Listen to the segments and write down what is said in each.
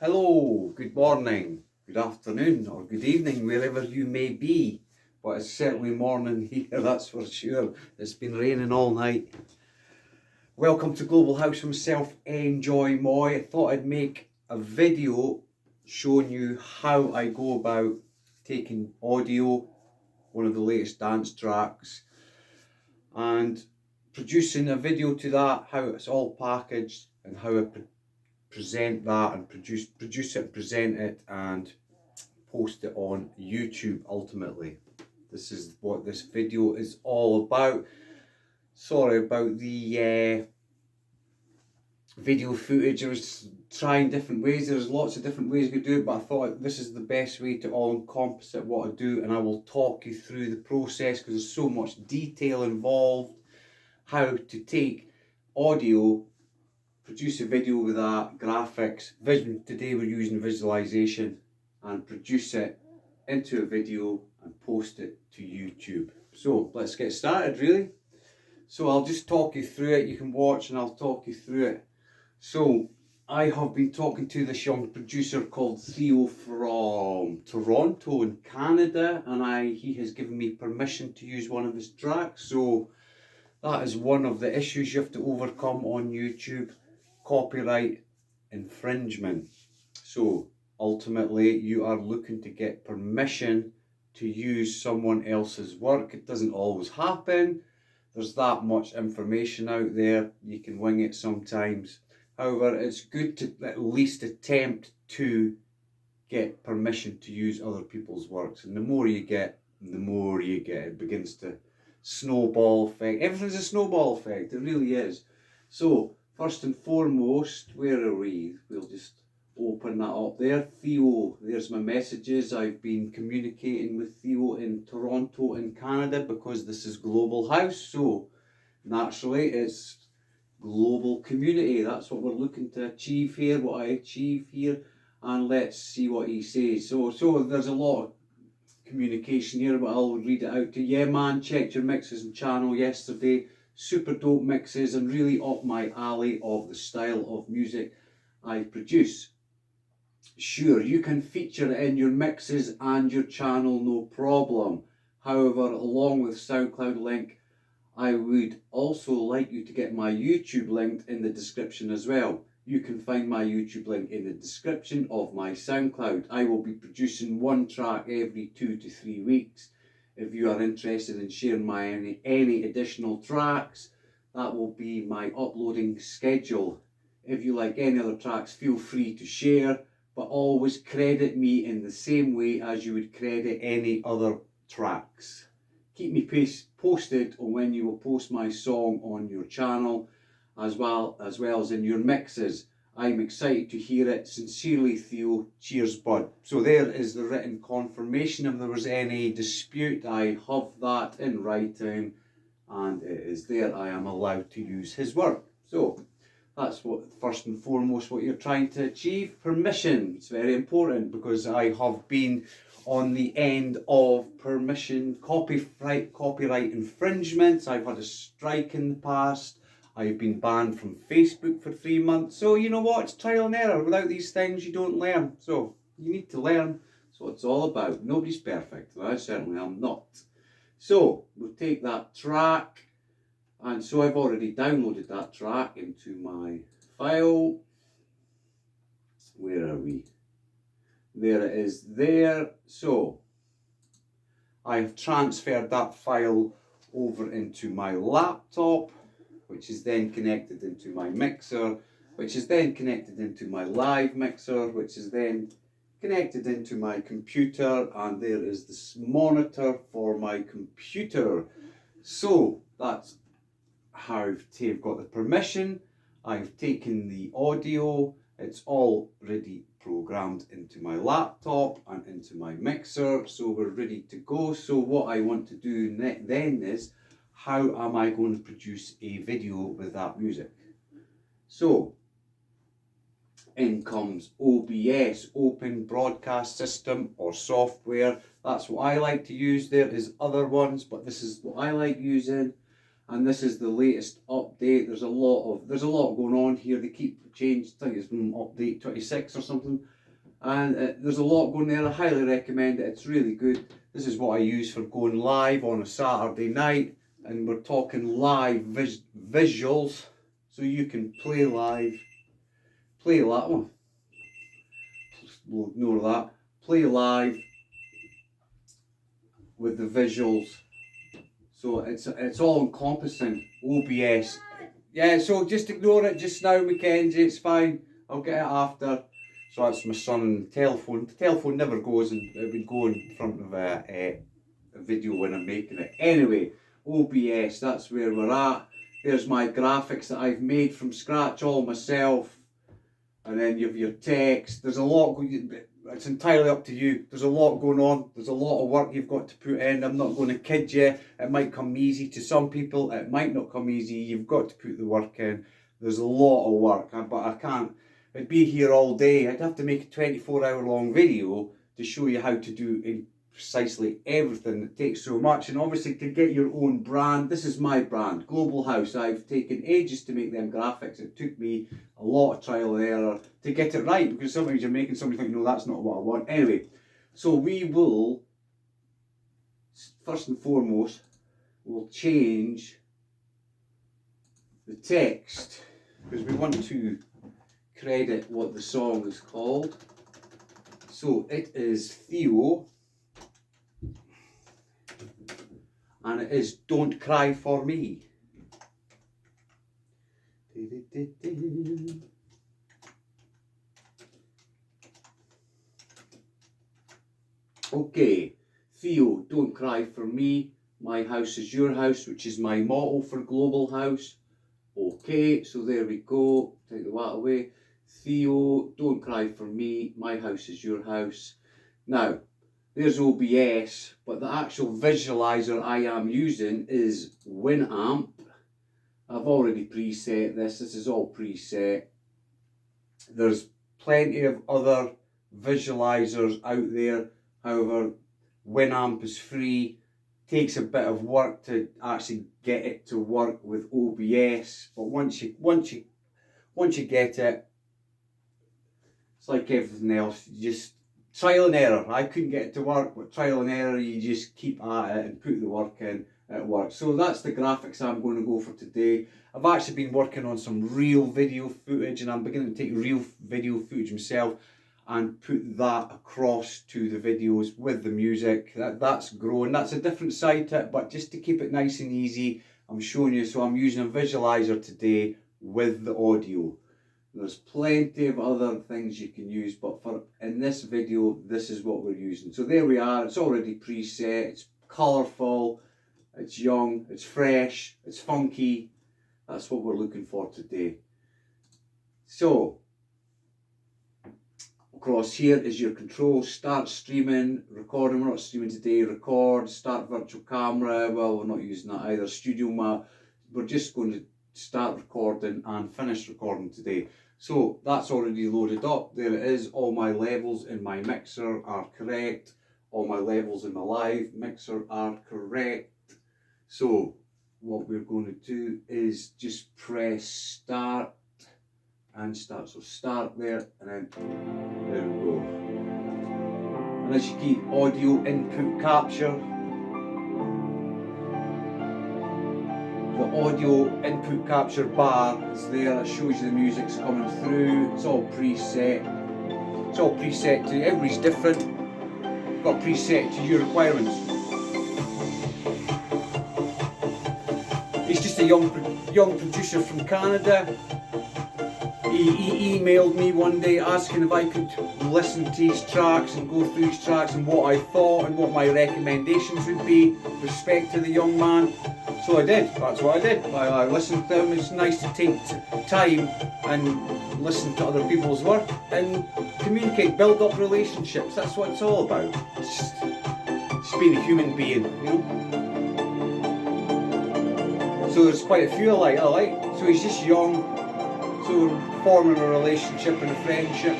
Hello, good morning, good afternoon, or good evening, wherever you may be. But it's certainly morning here, that's for sure. It's been raining all night. Welcome to Global House from myself, Enjoymoy. I thought I'd make a video showing you how I go about taking audio, one of the latest dance tracks, and producing a video to that, how it's all packaged and how I present that and produce it and present it and post it on YouTube ultimately. This is what this video is all about. Sorry about the video footage. I was trying different ways. There's lots of different ways you could do it, but I thought this is the best way to all encompass it, what I do, and I will talk you through the process because there's so much detail involved. How to take audio, produce a video with that, graphics, vision. Today we're using visualization, and produce it into a video and post it to YouTube. So let's get started really. So I'll just talk you through it. You can watch and I'll talk you through it. So I have been talking to this young producer called Theo from Toronto in Canada, and he has given me permission to use one of his tracks. So that is one of the issues you have to overcome on YouTube: copyright infringement. So ultimately you are looking to get permission to use someone else's work. It doesn't always happen. There's that much information out there, you can wing it sometimes. However, it's good to at least attempt to get permission to use other people's works, and the more you get, it begins to snowball effect. Everything's a snowball effect, it really is. So first and foremost, where are we? We'll just open that up there. Theo, there's my messages. I've been communicating with Theo in Toronto in Canada because this is Global House, so naturally it's global community. That's what we're looking to achieve here, what I achieve here, and let's see what he says. So there's a lot of communication here, but I'll read it out to you. Yeah man, checked your mixes and channel yesterday. Super dope mixes and really up my alley of the style of music I produce. Sure, you can feature it in your mixes and your channel, no problem. However, along with SoundCloud link, I would also like you to get my YouTube linked in the description as well. You can find my YouTube link in the description of my SoundCloud. I will be producing one track every 2 to 3 weeks. If you are interested in sharing any additional tracks, that will be my uploading schedule. If you like any other tracks, feel free to share, but always credit me in the same way as you would credit any other tracks. Keep me posted on when you will post my song on your channel, as well as in your mixes. I'm excited to hear it. Sincerely, Theo. Cheers, bud. So there is the written confirmation. If there was any dispute, I have that in writing, and it is there. I am allowed to use his work. So that's what, first and foremost, what you're trying to achieve. Permission. It's very important because I have been on the end of permission, copyright infringements. I've had a strike in the past. I've been banned from Facebook for 3 months. So you know what? It's trial and error. Without these things, you don't learn. So you need to learn. That's what it's all about. Nobody's perfect. I certainly am not. So we'll take that track. And so I've already downloaded that track into my file. Where are we? There it is there. So I've transferred that file over into my laptop, which is then connected into my mixer, which is then connected into my live mixer, which is then connected into my computer, and there is this monitor for my computer. So that's how I've got the permission. I've taken the audio, it's already programmed into my laptop and into my mixer, so we're ready to go. So what I want to do then is, how am I going to produce a video with that music? So in comes OBS, Open Broadcast System, or software. That's what I like to use. There is other ones, but this is what I like using. and this is the latest update. There's a lot going on here. They keep changing. I think it's been update 26 or something, and there's a lot going there. I highly recommend it. It's really good. This is what I use for going live on a Saturday night, and we're talking live visuals, so you can play live. Play live. Oh, we'll ignore that. Play live with the visuals. So it's all encompassing. OBS. Yeah, so just ignore it just now, Mackenzie, it's fine. I'll get it after. So that's my son and the telephone. The telephone never goes, and it would go in front of a video when I'm making it. Anyway, OBS, that's where we're at. There's my graphics that I've made from scratch all myself. And then you have your text. There's a lot going. It's entirely up to you. There's a lot going on. There's a lot of work you've got to put in. I'm not going to kid you. It might come easy to some people. It might not come easy. You've got to put the work in. There's a lot of work, but I can't. I'd be here all day. I'd have to make a 24-hour long video to show you how to do precisely everything. It takes so much, and obviously to get your own brand. This is my brand, Global House. I've taken ages to make them graphics. It took me a lot of trial and error to get it right, because sometimes you're making something think, no, that's not what I want. Anyway, so we will, first and foremost, we'll change the text, because we want to credit what the song is called. So it is Theo, and it is Don't Cry For Me. Okay, Theo, Don't Cry For Me. My house is your house, which is my motto for Global House. Okay, so there we go. Take the what away. Theo, Don't Cry For Me. My house is your house. Now, there's OBS, but the actual visualizer I am using is Winamp. I've already preset this. This is all preset. There's plenty of other visualizers out there. However, Winamp is free. Takes a bit of work to actually get it to work with OBS, but once you get it, it's like everything else. You just trial and error. I couldn't get it to work, but trial and error. You just keep at it and put the work in. It works. So that's the graphics I'm going to go for today. I've actually been working on some real video footage, and I'm beginning to take real video footage myself and put that across to the videos with the music. That's growing. That's a different side to it, but just to keep it nice and easy, I'm showing you. So I'm using a visualizer today with the audio. There's plenty of other things you can use, but for in this video, this is what we're using. So there we are. It's already preset. It's colourful. It's young. It's fresh. It's funky. That's what we're looking for today. So across here is your control. Start streaming, recording. We're not streaming today. Record, start virtual camera. Well, we're not using that either. Studio Mat. We're just going to start recording and finish recording today. So that's already loaded up. There it is. All my levels in my mixer are correct. All my levels in my live mixer are correct. So what we're going to do is just press start and start. So start there, and then there we go. And as you keep audio input capture, the audio input capture bar is there. It shows you the music's coming through. It's all preset. It's all preset to everybody's different. You've got preset to your requirements. He's just a young producer from Canada. He emailed me one day asking if I could listen to his tracks and go through his tracks and what I thought and what my recommendations would be with respect to the young man. So I did. That's what I did. I listened to him. It's nice to take time and listen to other people's work and communicate, build up relationships. That's what it's all about. It's just being a human being, you know. So there's quite a few I like. So he's just young. So we're forming a relationship and a friendship.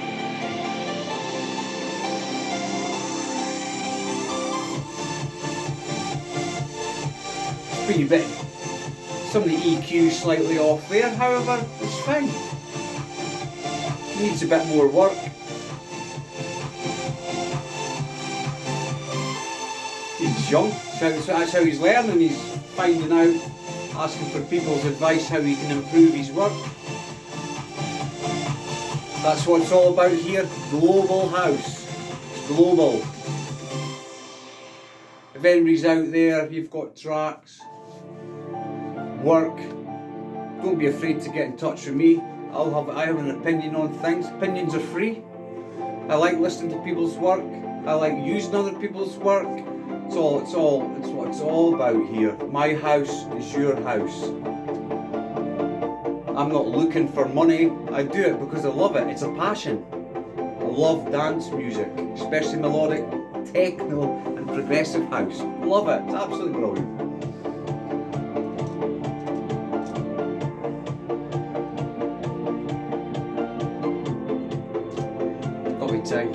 It's Some of the EQ slightly off there, however, it's fine. Needs a bit more work. He's young, so that's how he's learning. He's finding out, asking for people's advice how he can improve his work. That's what it's all about here. Global house. It's global. If anybody's out there, you've got tracks, work, don't be afraid to get in touch with me. I have an opinion on things. Opinions are free. I like listening to people's work. I like using other people's work. It's what it's all about here. My house is your house. I'm not looking for money. I do it because I love it. It's a passion. I love dance music, especially melodic, techno and progressive house. Love it. It's absolutely brilliant. Copy time.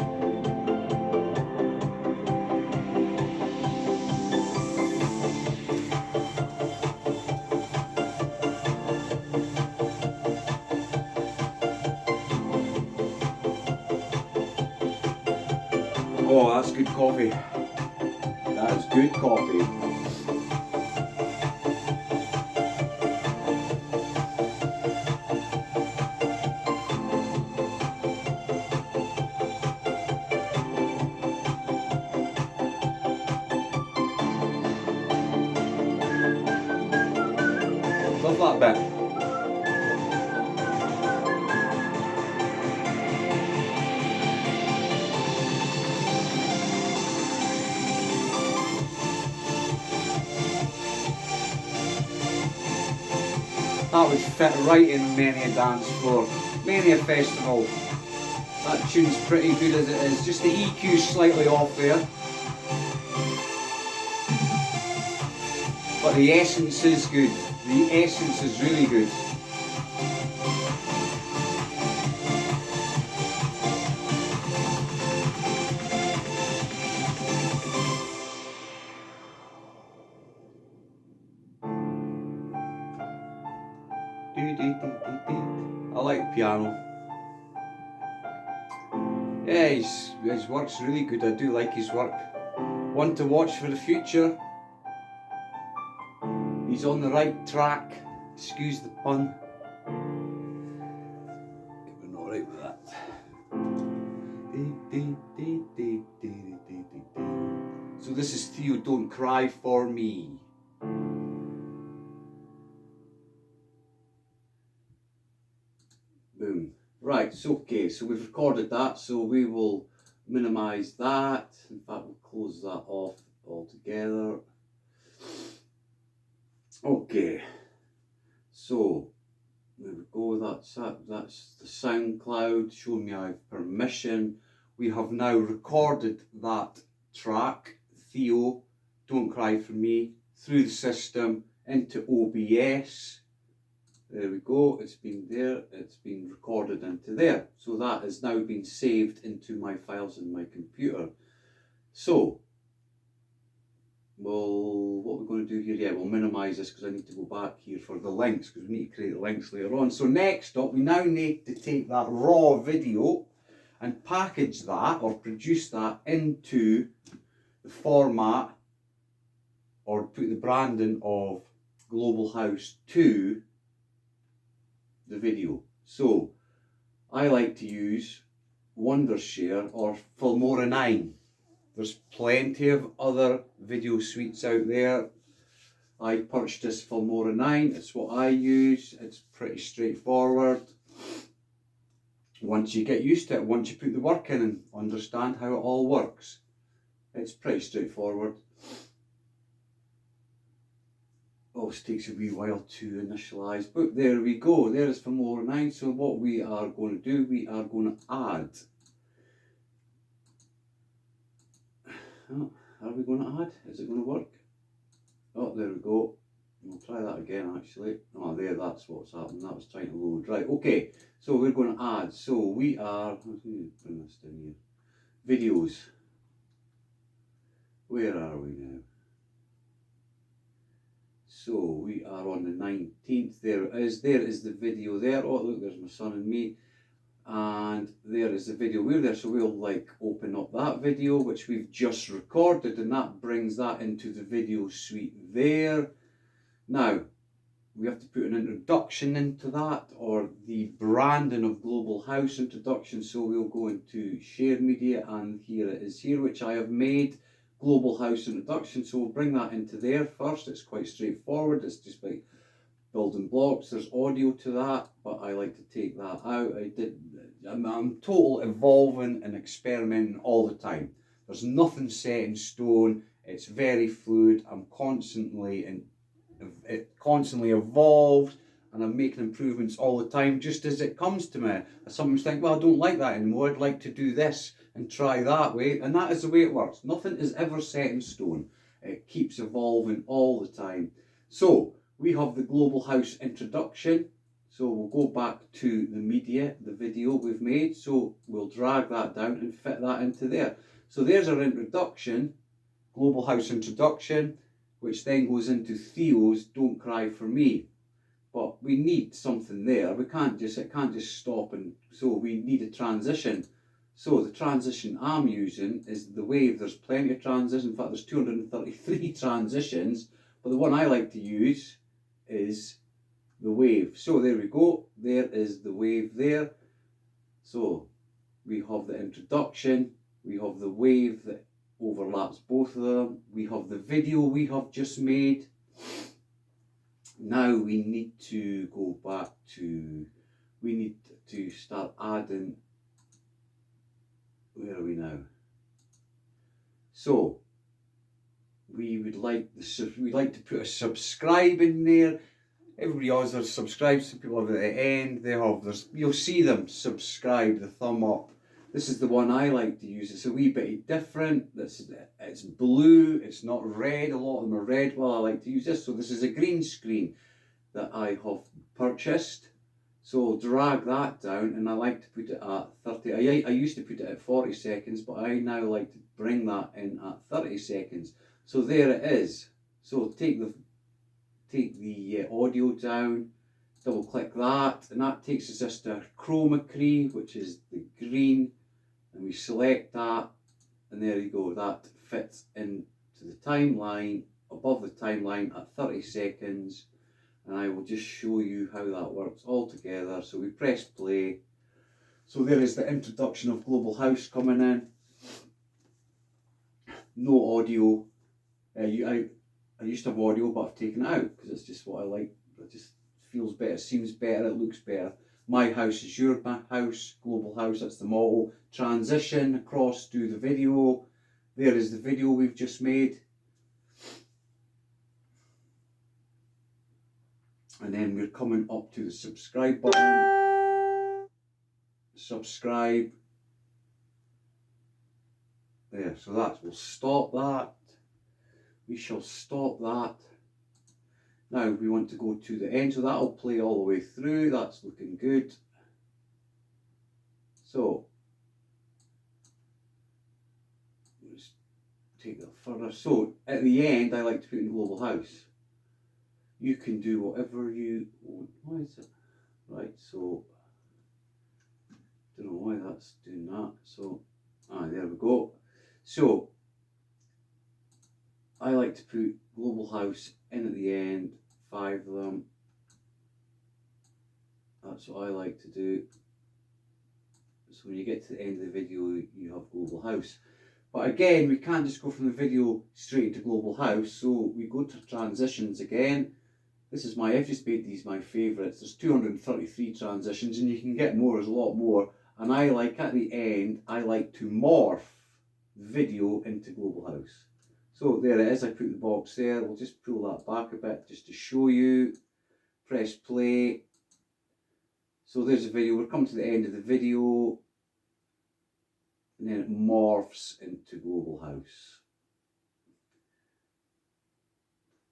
Oh, that's good coffee. That is good coffee. Love that bit. That would fit right in many a dance floor, many a festival. That tune's pretty good as it is, just the EQ slightly off there. But the essence is good, the essence is really good. I like piano. Yeah, his work's really good. I do like his work. One to watch for the future. He's on the right track. Excuse the pun. We're not right with that. So this is Theo, Don't Cry For Me. Boom. Right, so okay, so we've recorded that, so we will minimize that. In fact, we'll close that off altogether. Okay, so there we go, that's the SoundCloud showing me I have permission. We have now recorded that track, Theo, Don't Cry For Me, through the system into OBS. There we go, it's been there, it's been recorded into there. So that has now been saved into my files in my computer. So, well, what we're going to do here, yeah, we'll minimise this because I need to go back here for the links because we need to create the links later on. So next up, we now need to take that raw video and package that or produce that into the format or put the branding of Global House to the video. So I like to use Wondershare or Filmora 9. There's plenty of other video suites out there. I purchased Filmora 9, it's what I use, it's pretty straightforward. Once you get used to it, once you put the work in and understand how it all works, it's pretty straightforward. Always takes a wee while to initialise, but there we go, there's Filmora 9. So what we are going to do, we are going to add. Oh, are we going to add? Is it going to work? Oh, there we go. We'll try that again actually. Oh, there, that's what's happened. That was trying to load. Right, okay. So we're going to add. So we are, let me bring this down here. Videos. Where are we now? So we are on the 19th. There it is. There is the video there. Oh look, there's my son and me. And there is the video. We're there, so we'll like open up that video which we've just recorded, and that brings that into the video suite there. Now we have to put an introduction into that, or the branding of Global House introduction. So we'll go into share media, and here it is here, which I have made, Global House introduction. So we'll bring that into there first. It's quite straightforward. It's just like building blocks. There's audio to that, but I like to take that out. I'm total evolving and experimenting all the time. There's nothing set in stone. It's very fluid. I'm constantly it constantly evolves, and I'm making improvements all the time just as it comes to me. I sometimes think, well, I don't like that anymore, I'd like to do this and try that way, and that is the way it works. Nothing is ever set in stone. It keeps evolving all the time. So we have the Global House introduction. So we'll go back to the media, the video we've made. So we'll drag that down and fit that into there. So there's our introduction, Global House introduction, which then goes into Theo's Don't Cry For Me. But we need something there. It can't just stop, and so we need a transition. So the transition I'm using is the wave. There's plenty of transitions. In fact, there's 233 transitions, but the one I like to use is the wave. So there we go. There is the wave there. So we have the introduction, we have the wave that overlaps both of them, we have the video we have just made. Now we need to go back to, we need to start adding, where are we now? So we would like to put a subscribe in there. Everybody else that subscribes to people over at the end, you'll see them subscribe, the thumb up. This is the one I like to use. It's a wee bit different. It's blue, it's not red. A lot of them are red. Well, I like to use this. So this is a green screen that I have purchased. So drag that down, and I like to put it at 30. I used to put it at 40 seconds, but I now like to bring that in at 30 seconds. So there it is. So take the audio down, double click that, and that takes us just to chroma key, which is the green, and we select that, and there you go. That fits into the timeline, above the timeline at 30 seconds, and I will just show you how that works all together. So we press play. So there is the introduction of Global House coming in. No audio. I used to have audio, but I've taken it out because it's just what I like. It just feels better, seems better, it looks better. My house is your house, Global House, that's the motto. Transition across to the video. There is the video we've just made. And then we're coming up to the subscribe button. Subscribe. There, so we'll stop that. We shall stop that. Now we want to go to the end, so that'll play all the way through. That's looking good. So let's take that further. So at the end, I like to put in Global House. You can do whatever you want. Why is it? Right, so don't know why that's doing that. So there we go. So I like to put Global House in at the end, 5 of them. That's what I like to do. So when you get to the end of the video, you have Global House. But again, we can't just go from the video straight to Global House, so we go to transitions again. I've just made these my favourites. There's 233 transitions, and you can get more, there's a lot more. And I like, at the end, I like to morph video into Global House. So there it is, I put the box there. We'll just pull that back a bit just to show you. Press play. So there's the video, we're coming to the end of the video. And then it morphs into Global House.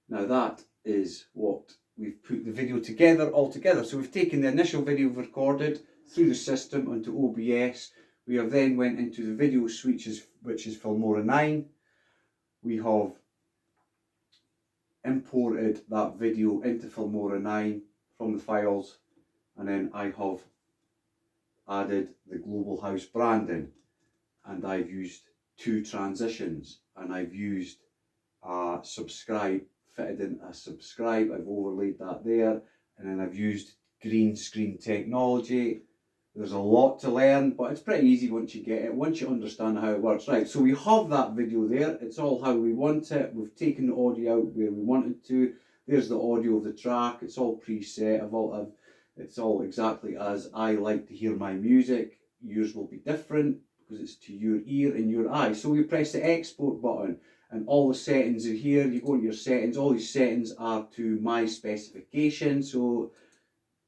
Now that is what we've put the video together, all together. So we've taken the initial video we've recorded through the system onto OBS. We have then went into the video suite, which is Filmora 9. We have imported that video into Filmora 9 from the files, and then I have added the global house branding, and I've used 2 transitions, and I've used a subscribe, fitted in a subscribe, I've overlaid that there, and then I've used green screen technology. There's a lot to learn, but it's pretty easy once you get it, once you understand how it works. Right, so we have that video there. It's all how we want it. We've taken the audio out where we wanted to. There's the audio of the track. It's all preset. It's all exactly as I like to hear my music. Yours will be different because it's to your ear and your eye. So we press the export button, and all the settings are here. You go into your settings. All these settings are to my specification. So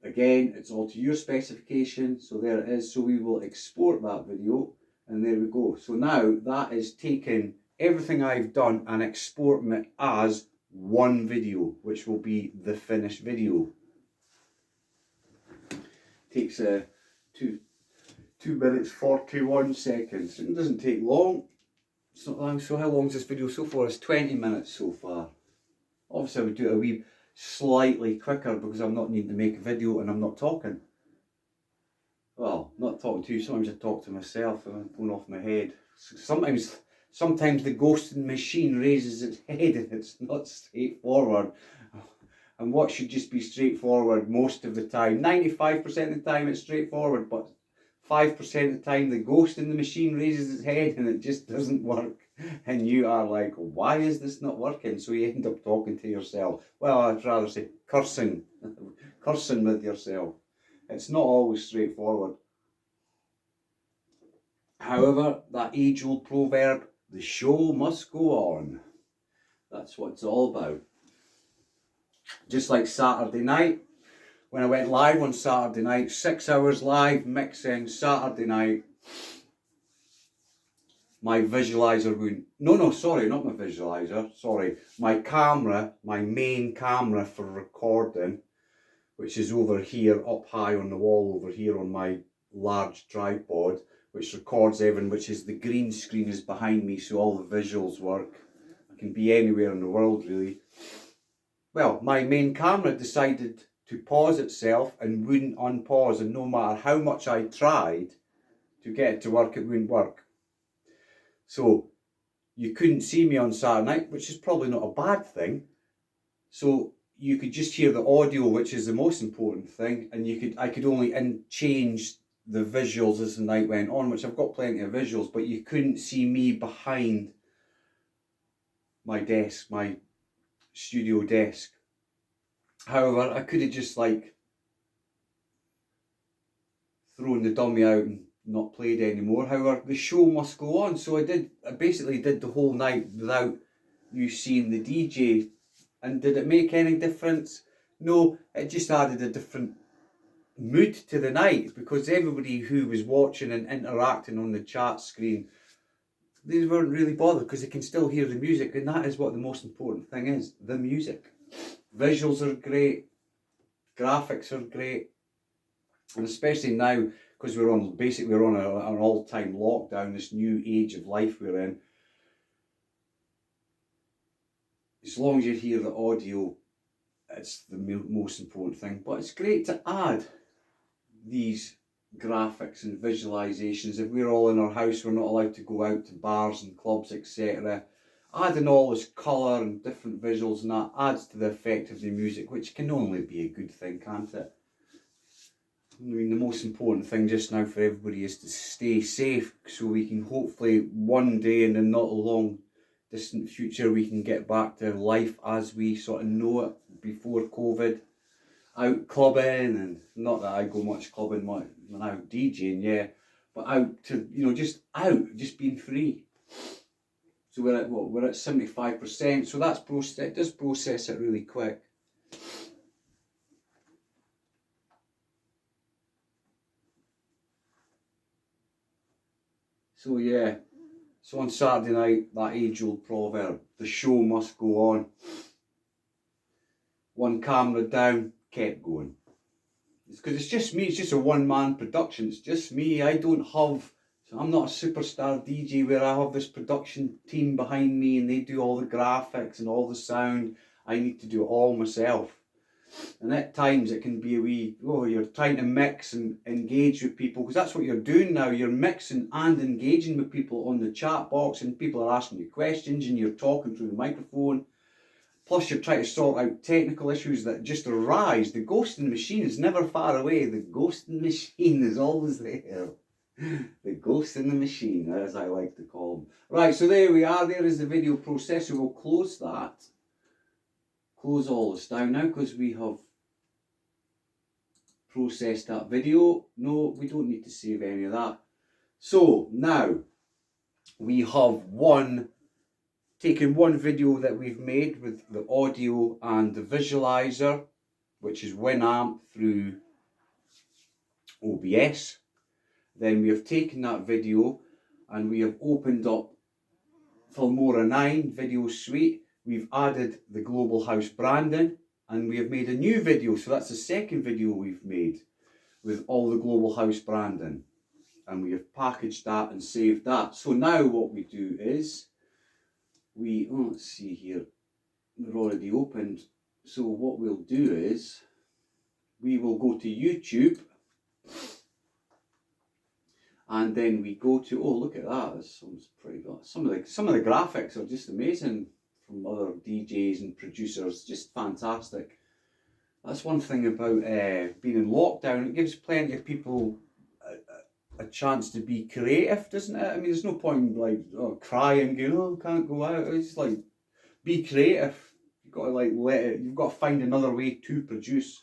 again, it's all to your specification, so there it is. So we will export that video, and there we go. So now that is taking everything I've done and exporting it as one video, which will be the finished video. Takes 2 minutes 41 seconds. It doesn't take long. It's not long. So how long is this video so far? It's 20 minutes so far. Obviously I would do it a wee slightly quicker because I'm not needing to make a video and I'm not talking. Well, not talking to you, sometimes I talk to myself and I'm going off my head. Sometimes the ghost in the machine raises its head and it's not straightforward. And what should just be straightforward most of the time, 95% of the time it's straightforward, but 5% of the time the ghost in the machine raises its head and it just doesn't work. And you are like, why is this not working? So you end up talking to yourself. Well, I'd rather say cursing. Cursing with yourself. It's not always straightforward. However, that age-old proverb, the show must go on. That's what it's all about. Just like Saturday night, when I went live on Saturday night, 6 hours live mixing Saturday night. My visualizer wouldn't, sorry, not my visualizer, sorry. My camera, my main camera for recording, which is over here, up high on the wall over here on my large tripod, which records everything, which is the green screen is behind me, so all the visuals work. I can be anywhere in the world, really. Well, my main camera decided to pause itself and wouldn't unpause, and no matter how much I tried to get it to work, it wouldn't work. So you couldn't see me on Saturday night, which is probably not a bad thing. So you could just hear the audio, which is the most important thing, and I could only change the visuals as the night went on, which I've got plenty of visuals, but you couldn't see me behind my desk, my studio desk. However, I could have just like thrown the dummy out and not played anymore. However, the show must go on, so I basically did the whole night without you seeing the DJ. And did it make any difference? No, it just added a different mood to the night, because everybody who was watching and interacting on the chat screen, they weren't really bothered because they can still hear the music, and that is what the most important thing is, the music. Visuals are great, graphics are great, and especially now, because we're on an all-time lockdown, this new age of life we're in. As long as you hear the audio, it's the most important thing. But it's great to add these graphics and visualizations. If we're all in our house, we're not allowed to go out to bars and clubs, etc. Adding all this colour and different visuals, and that adds to the effect of the music, which can only be a good thing, can't it? I mean, the most important thing just now for everybody is to stay safe, so we can hopefully one day in the not long distant future we can get back to life as we sort of know it before COVID. Out clubbing, and not that I go much clubbing when I'm DJing, yeah, but out to, just being free. So we're at 75%, so it does process it really quick. So yeah, so on Saturday night, that age-old proverb, the show must go on. One camera down, kept going. It's because it's just me, it's just a one-man production, it's just me. I'm not a superstar DJ where I have this production team behind me and they do all the graphics and all the sound. I need to do it all myself. And at times it can be a wee, you're trying to mix and engage with people, because that's what you're doing now. You're mixing and engaging with people on the chat box, and people are asking you questions and you're talking through the microphone. Plus you're trying to sort out technical issues that just arise. The ghosting machine is never far away. The ghosting machine is always there. The ghost in the machine, as I like to call them. Right, so there we are. There is the video processor. We'll close that. Close all this down now, because we have processed that video. No, we don't need to save any of that. So now we have taken one video that we've made with the audio and the visualizer, which is Winamp through OBS. Then we have taken that video and we have opened up Filmora 9 video suite. We've added the Global House branding, and we have made a new video. So that's the second video we've made with all the Global House branding. And we have packaged that and saved that. So now what we do is, let's see here, they're already opened. So what we'll do is, we will go to YouTube, and then we go to, look at that, this sounds pretty good. Some of the graphics are just amazing from other DJs and producers, just fantastic. That's one thing about being in lockdown. It gives plenty of people a chance to be creative, doesn't it? I mean, there's no point like crying, going, can't go out. It's like, be creative. You've got to you've got to find another way to produce.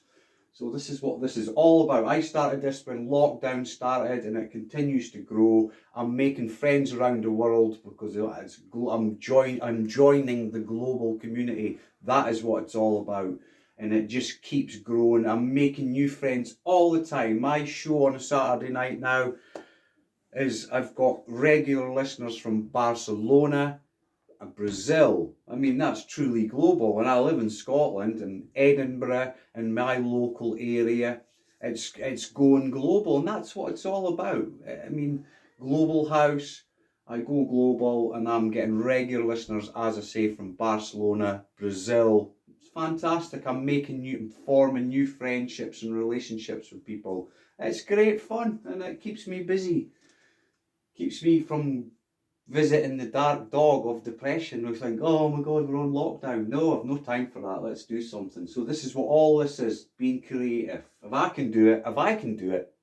So this is what this is all about. I started this when lockdown started, and it continues to grow. I'm making friends around the world because I'm joining the global community. That is what it's all about. And it just keeps growing. I'm making new friends all the time. My show on a Saturday night now is, I've got regular listeners from Barcelona, Brazil. I mean, that's truly global. And I live in Scotland and Edinburgh, in my local area. It's going global, and that's what it's all about. I mean, Global House, I go global, and I'm getting regular listeners, as I say, from Barcelona, Brazil. It's fantastic. I'm forming new friendships and relationships with people. It's great fun, and it keeps me busy. Keeps me from visiting the dark dog of depression. We think, oh my God, we're on lockdown. No, I've no time for that. Let's do something. So this is what all this is, being creative. If I can do it,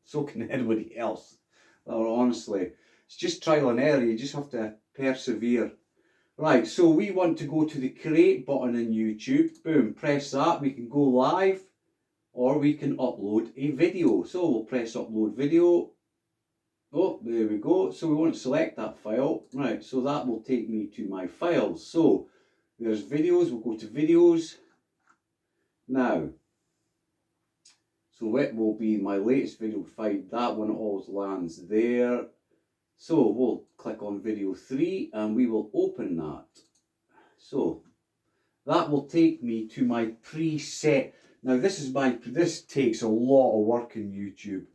so can anybody else. Or honestly, it's just trial and error. You just have to persevere. Right, so we want to go to the create button in YouTube. Boom, press that. We can go live, or we can upload a video. So we'll press upload video. Oh, there we go. So we want to select that file. Right, so that will take me to my files. So there's videos. We'll go to videos. Now, so it will be my latest video file. That one always lands there. So we'll click on video 3 and we will open that. So that will take me to my preset. Now this takes a lot of work in YouTube.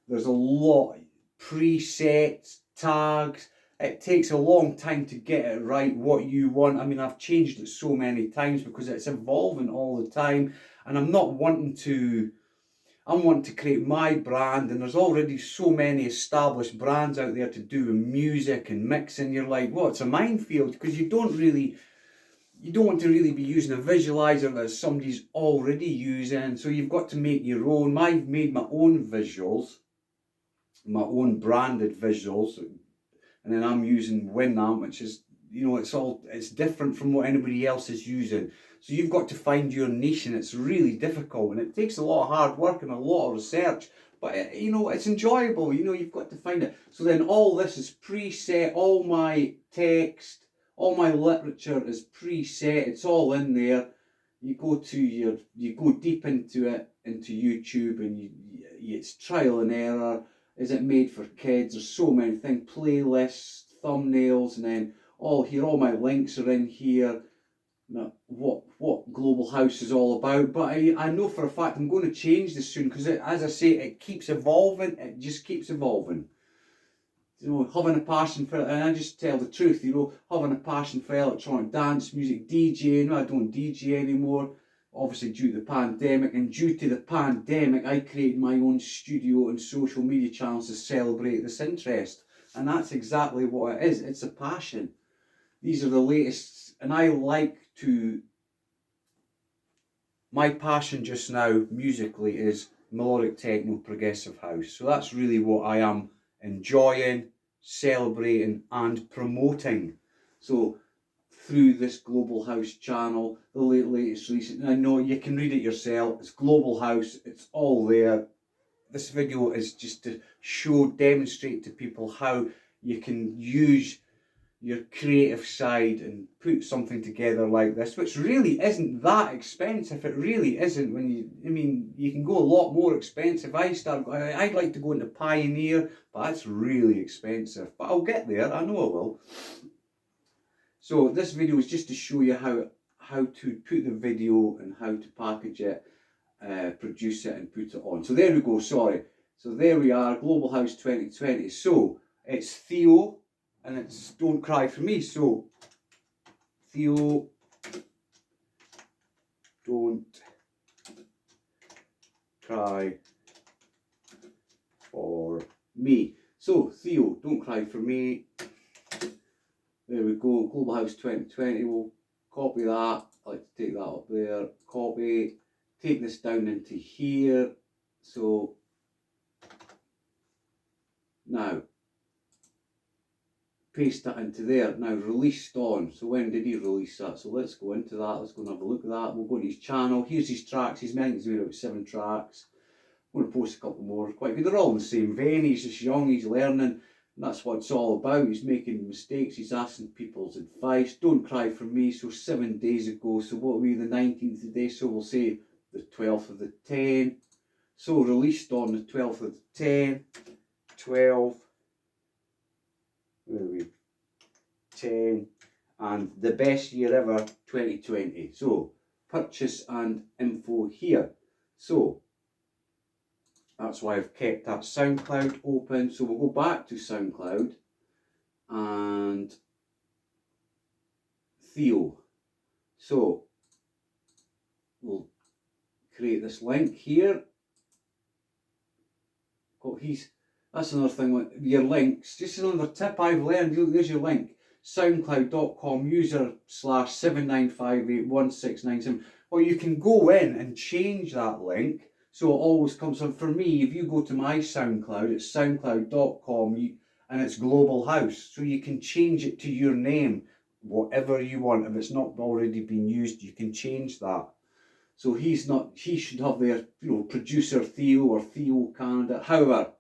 There's a lot. Presets, tags, it takes a long time to get it right, what you want. I mean, I've changed it so many times because it's evolving all the time, and I'm wanting to create my brand, and there's already so many established brands out there to do with music and mixing. You're like, well, it's a minefield, because you don't want to really be using a visualizer that somebody's already using, so you've got to make your own. I've made my own visuals, my own branded visuals, and then I'm using Winamp, which is, it's different from what anybody else is using. So you've got to find your niche, and it's really difficult, and it takes a lot of hard work and a lot of research, but it's enjoyable. You've got to find it. So then all this is preset, all my text, all my literature is preset, it's all in there. You go deep into it, into YouTube, and it's trial and error. Is it made for kids? There's so many things, playlists, thumbnails, and then all my links are in here. Now, what Global House is all about, but I know for a fact I'm going to change this soon, because as I say, it keeps evolving. It just keeps evolving. you know, having a passion for it, and I just tell the truth, you know, having a passion for electronic dance music, DJing. I don't DJ anymore, obviously due to the pandemic, and due to the pandemic I created my own studio and social media channels to celebrate this interest, and that's exactly what it is. It's a passion. These are the latest, and I like to, my passion just now musically is melodic techno, progressive house. So that's really what I am enjoying, celebrating and promoting. So through this Global House channel, the latest release, and I know you can read it yourself, it's Global House, it's all there. This video is just to show, demonstrate to people how you can use your creative side and put something together like this, which really isn't that expensive. It really isn't. When you, I mean, you can go a lot more expensive. I'd like to go into Pioneer, but that's really expensive. But I'll get there. I know I will. So this video is just to show you how to put the video and how to package it, produce it and put it on. So there we go. Sorry. So there we are. Global House 2020. So it's Theo. And it's Don't Cry For Me. So, Theo, don't cry for me. So, Theo, don't cry for me. There we go, Global House 2020. We'll copy that. I like to take that up there. Copy. Take this down into here. So, now, paste that into there. Now released on. So when did he release that? So let's go into that. Let's go and have a look at that. We'll go to his channel. Here's his tracks. He's made about 7 tracks. I'm going to post a couple more. Quite good. They're all in the same vein. He's just young. He's learning. And that's what it's all about. He's making mistakes. He's asking people's advice. Don't cry for me. So 7 days ago. So what will be the 19th today? So we'll say the 12th of the 10. So released on the 12th of the 10. 12. Where are we? 10, and the best year ever 2020. So purchase and info here. So that's why I've kept that SoundCloud open. So we'll go back to SoundCloud and Theo. So we'll create this link here. That's another thing with your links. Just another tip I've learned. There's your link. soundcloud.com user/79581697. Or you can go in and change that link so it always comes up. For me, if you go to my SoundCloud, it's soundcloud.com and it's Global House. So you can change it to your name, whatever you want. If it's not already been used, you can change that. So he should have their, producer Theo or Theo Canada. However,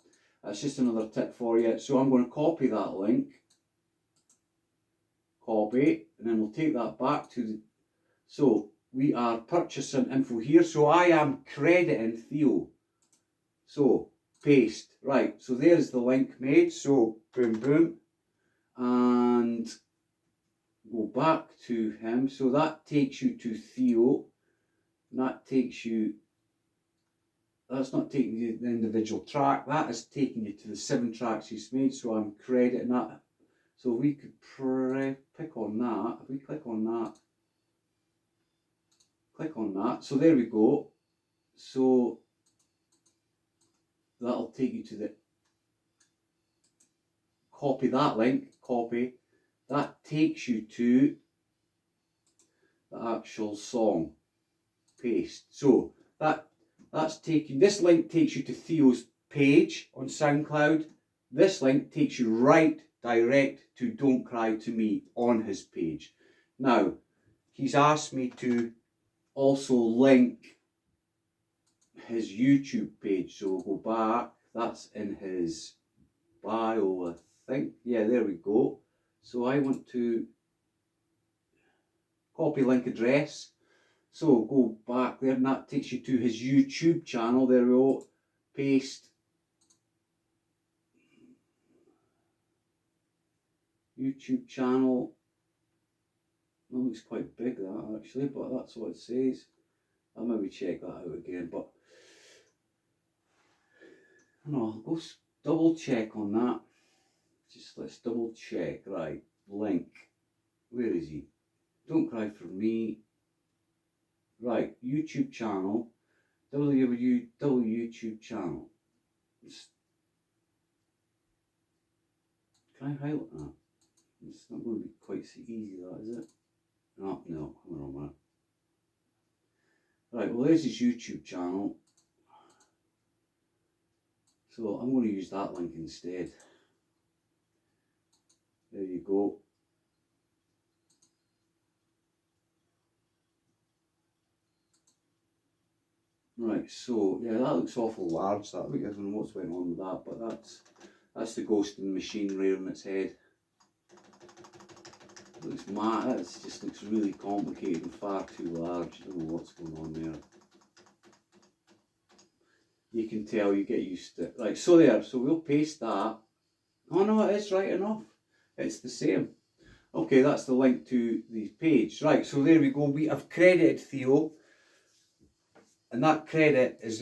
that's just another tip for you. So I'm going to copy that link. Copy. And then we'll take that back to the... So we are purchasing info here. So I am crediting Theo. So paste. Right. So there's the link made. So boom, boom. And go back to him. So that takes you to Theo. That takes you... That's not taking you to the individual track, that is taking you to the 7 tracks he's made, so I'm crediting that. So we could pick on that, if we click on that, so there we go. So that'll take you to the, copy that link, copy, that takes you to the actual song, paste. So that's taking, this link takes you to Theo's page on SoundCloud. This link takes you right direct to Don't Cry To Me on his page. Now, he's asked me to also link his YouTube page. So we'll go back, that's in his bio, I think. Yeah, there we go. So I want to copy link address. So go back there and that takes you to his YouTube channel. There we go. Paste. YouTube channel. That looks quite big that actually, but that's what it says. I'll maybe check that out again, but no, I'll go double check on that. just let's double check. Right, link. Where is he? Don't Cry for Me. Right, YouTube channel. YouTube channel. Can I highlight that? It's not going to be quite so easy, that is it? Oh, no, hang on a minute. Right, well there's his YouTube channel. So I'm going to use that link instead. There you go. Right, so yeah, that looks awful large. That, I don't know what's going on with that, but that's the Ghost in the Machine rearing its head. It looks mad. That just looks really complicated and far too large. I don't know what's going on there. You can tell, you get used to it. Right, so there. So we'll paste that. Oh no, it is right enough. It's the same. Okay, that's the link to the page. Right, so there we go. We have credited Theo, and that credit is in